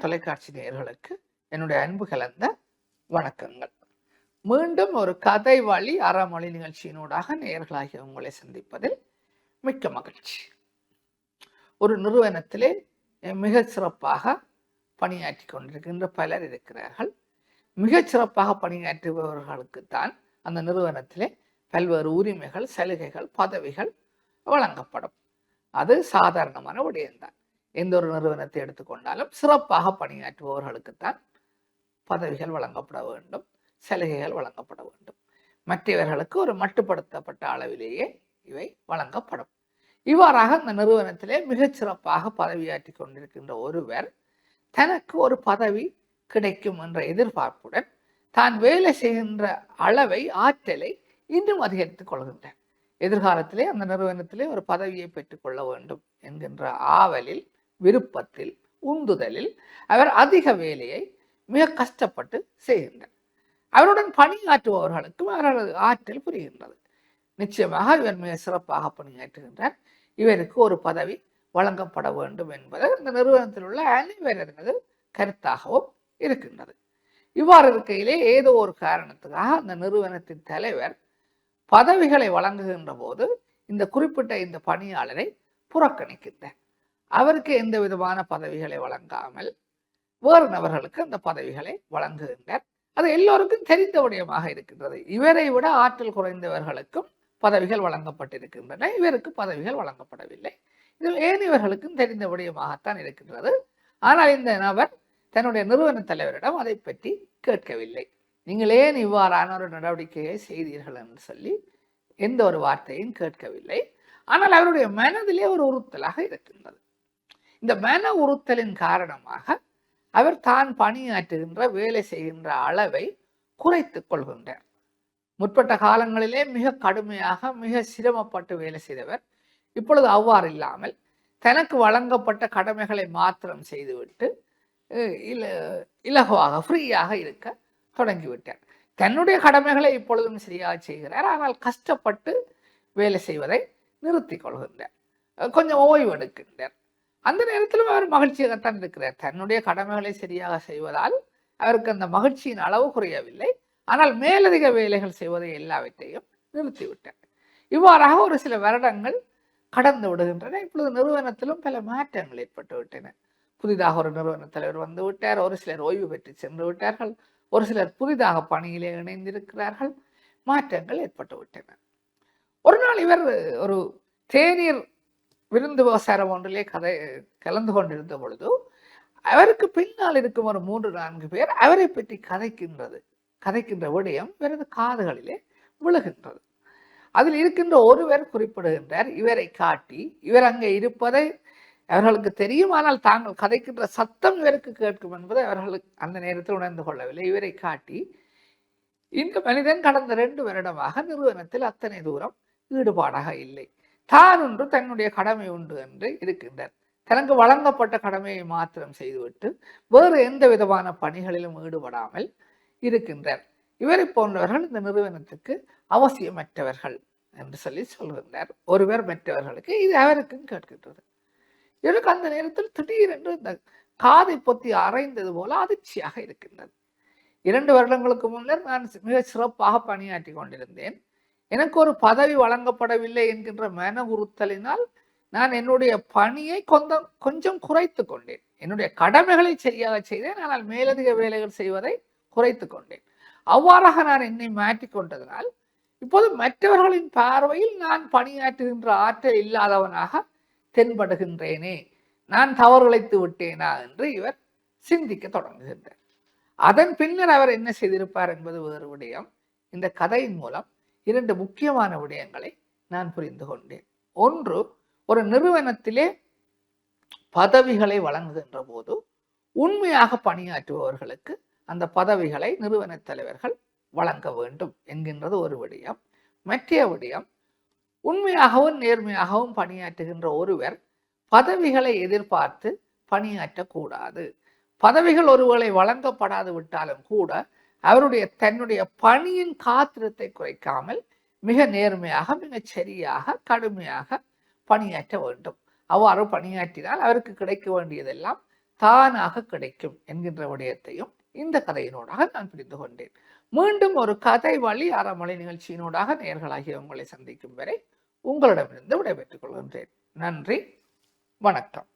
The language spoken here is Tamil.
தொலைக்காட்சி நேயர்களுக்கு என்னுடைய அன்பு கலந்த வணக்கங்கள். மீண்டும் ஒரு கதை வழி அறமொழி நிகழ்ச்சியினூடாக நேயர்களாகிய உங்களை சந்திப்பதில் மிக்க மகிழ்ச்சி. ஒரு நிறுவனத்திலே மிக சிறப்பாக பணியாற்றி கொண்டிருக்கின்ற பலர் இருக்கிறார்கள். மிகச் சிறப்பாக பணியாற்றுபவர்களுக்குத்தான் அந்த நிறுவனத்திலே பல்வேறு உரிமைகள், சலுகைகள், பதவிகள் வழங்கப்படும். அது சாதாரணமான விடயம்தான். எந்த ஒரு நிறுவனத்தை எடுத்துக்கொண்டாலும் சிறப்பாக பணியாற்றுபவர்களுக்குத்தான் பதவிகள் வழங்கப்பட வேண்டும், சலுகைகள் வழங்கப்பட வேண்டும். மற்றவர்களுக்கு ஒரு மட்டுப்படுத்தப்பட்ட அளவிலேயே இவை வழங்கப்படும். இவ்வாறாக இந்த நிறுவனத்திலே மிகச் சிறப்பாக பதவியாற்றி கொண்டிருக்கின்ற ஒருவர் தனக்கு ஒரு பதவி கிடைக்கும் என்ற எதிர்பார்ப்புடன் தான் வேலை செய்கின்ற அளவை, ஆற்றலை இன்னும் அதிகரித்துக் கொள்கின்றார். எதிர்காலத்திலே அந்த நிறுவனத்திலே ஒரு பதவியை பெற்றுக்கொள்ள வேண்டும் என்கின்ற ஆவலில், விருப்பத்தில், உந்துதலில் அவர் அதிக வேலையை மிக கஷ்டப்பட்டு செய்கின்றார். அவருடன் பணியாற்றுபவர்களுக்கும் அவரது ஆற்றல் புரிகின்றது. நிச்சயமாக இவர் மிக சிறப்பாக பணியாற்றுகின்றார், இவருக்கு ஒரு பதவி வழங்கப்பட வேண்டும் என்பது இந்த நிறுவனத்தில் உள்ள அனைவரது கருத்தாகவும் இருக்கின்றது. இவ்வாறு இருக்கையிலே ஏதோ ஒரு காரணத்துக்காக அந்த நிறுவனத்தின் தலைவர் பதவிகளை வழங்குகின்ற போது இந்த குறிப்பிட்ட இந்த பணியாளரை புறக்கணிக்கின்றார். அவருக்கு எந்த விதமான பதவிகளை வழங்காமல் வேறு நபர்களுக்கு அந்த பதவிகளை வழங்குகின்றார். அது எல்லோருக்கும் தெரிந்த விடயமாக இருக்கின்றது. இவரை விட ஆற்றல் குறைந்தவர்களுக்கும் பதவிகள் வழங்கப்பட்டிருக்கின்றன, இவருக்கு பதவிகள் வழங்கப்படவில்லை. இது ஏனையவர்களுக்கும் தெரிந்த விடயமாகத்தான் இருக்கின்றது. ஆனால் இந்த நபர் தன்னுடைய நிறுவன தலைவரிடம் அதை பற்றி கேட்கவில்லை. நீங்கள் ஏன் இவ்வாறான ஒரு நடவடிக்கையை செய்தீர்கள் என்று சொல்லி எந்த ஒரு வார்த்தையும் கேட்கவில்லை. ஆனால் அவருடைய மனதிலே ஒரு உறுத்தலாக இருக்கின்றது. இந்த மன உறுத்தலின் காரணமாக அவர் தான் பணியாற்றுகின்ற, வேலை செய்கின்ற அளவை குறைத்துக் கொள்கின்றார். முற்பட்ட காலங்களிலே மிக கடுமையாக, மிக சிரமப்பட்டு வேலை செய்தவர் இப்பொழுது அவ்வாறு இல்லாமல் தனக்கு வழங்கப்பட்ட கடமைகளை மாத்திரம் செய்துவிட்டு இலகுவாக, ஃப்ரீயாக இருக்க தொடங்கிவிட்டார். தன்னுடைய கடமைகளை இப்பொழுதும் சரியாக செய்கிறார். ஆனால் கஷ்டப்பட்டு வேலை செய்வதை நிறுத்தி கொள்கின்றார், கொஞ்சம் ஓய்வு எடுக்கின்றார். அந்த நேரத்திலும் அவர் மகிழ்ச்சியாகத்தான் இருக்கிறார். தன்னுடைய கடமைகளை சரியாக செய்வதால் அவருக்கு அந்த மகிழ்ச்சியின் அளவு குறையவில்லை. ஆனால் மேலதிக வேலைகள் செய்வதை எல்லாவற்றையும் நிறுத்திவிட்டார். இவ்வாறாக ஒரு சில வருடங்கள் கடந்து விடுகின்றன. இப்பொழுது நிறுவனத்திலும் பல மாற்றங்கள் ஏற்பட்டு விட்டன. புதிதாக ஒரு நிறுவன தலைவர் வந்து விட்டார். ஒரு சிலர் ஓய்வு பெற்று சென்று விட்டார்கள். ஒரு சிலர் புதிதாக பணியிலே இணைந்திருக்கிறார்கள். மாற்றங்கள் ஏற்பட்டு விட்டன. ஒரு நாள் இவர் ஒரு தேநீர் விருந்து உபசாரம் ஒன்றிலே கலந்து கொண்டிருந்த பொழுது அவருக்கு பின்னால் இருக்கும் ஒரு 3-4 பேர் அவரை பற்றி கதைக்கின்ற விடயம் இவரது காதுகளிலே விழுகின்றது. அதில் இருக்கின்ற ஒருவர் குறிப்பிடுகின்றார். இவரை காட்டி, இவர் அங்கே இருப்பதை அவர்களுக்கு தெரியும், ஆனால் தாங்கள் கதைக்கின்ற சத்தம் இவருக்கு கேட்கும் என்பதை அவர்களுக்கு அந்த நேரத்தில் உணர்ந்து கொள்ளவில்லை. இவரை காட்டி, இந்த மனிதன் கடந்த 2 வருடமாக நிறுவனத்தில் அத்தனை தூரம் ஈடுபாடாக இல்லை, தான் ஒன்று தன்னுடைய கடமை உண்டு என்று இருக்கின்றார். தனக்கு வழங்கப்பட்ட கடமையை மாத்திரம் செய்துவிட்டு வேறு எந்த விதமான பணிகளிலும் ஈடுபடாமல் இருக்கின்றார். இவரை போன்றவர்கள் இந்த நிறுவனத்துக்கு அவசியமற்றவர்கள் என்று சொல்லி சொல்கின்றார். ஒருவர் மற்றவர்களுக்கு இது அவருக்கும் கேட்கின்றது. எனக்கு அந்த நேரத்தில் திடீரென்று இந்த காதை பொத்தி அரைந்தது போல அதிர்ச்சியாக இருக்கின்றது. 2 வருடங்களுக்கு முன்னர் நான் மிக சிறப்பாக பணியாற்றி கொண்டிருந்தேன். எனக்கு ஒரு பதவி வழங்கப்படவில்லை என்கின்ற மன உறுத்தலினால் நான் என்னுடைய பணியை கொஞ்சம் குறைத்து கொண்டேன். என்னுடைய கடமைகளை சரியாக செய்தேன், ஆனால் மேலதிக வேலைகள் செய்வதை குறைத்து கொண்டேன். அவ்வாறாக நான் என்னை மாற்றிக் கொண்டதனால் இப்போது மற்றவர்களின் பார்வையில் நான் பணியாற்றுகின்ற ஆற்றல் இல்லாதவனாக தென்படுகின்றேனே, நான் தவறுழைத்து விட்டேனா என்று இவர் சிந்திக்க தொடங்குகின்றார். அதன் பின்னர் அவர் என்ன செய்திருப்பார் என்பது வேறு விடயம். இந்த கதையின் மூலம் 2 முக்கியமான விடயங்களை நான் புரிந்து கொண்டேன். ஒன்று, ஒரு நிறுவனத்திலே பதவிகளை வழங்குகின்ற போது உண்மையாக பணியாற்றுபவர்களுக்கு அந்த பதவிகளை நிறுவன தலைவர்கள் வழங்க வேண்டும் என்கின்றது ஒரு விடயம். மற்ற விடயம், உண்மையாகவும் நேர்மையாகவும் பணியாற்றுகின்ற ஒருவர் பதவிகளை எதிர்பார்த்து பணியாற்றக்கூடாது. பதவிகள் ஒருவேளை வழங்கப்படாது விட்டாலும் கூட அவருடைய தன்னுடைய பணியின் காத்திரத்தை குறைக்காமல் மிக நேர்மையாக, மிக சரியாக, கடுமையாக பணியாற்ற வேண்டும். அவ்வாறு பணியாற்றினால் அவருக்கு கிடைக்க வேண்டியதெல்லாம் தானாக கிடைக்கும் என்கின்ற விடயத்தையும் இந்த கதையினூடாக நான் புரிந்து கொண்டேன். மீண்டும் ஒரு கதை வழி அறமொழி நிகழ்ச்சியினூடாக நேயர்களாகிய உங்களை சந்திக்கும் வரை உங்களிடமிருந்து விடைபெற்றுக் கொள்கின்றேன். நன்றி, வணக்கம்.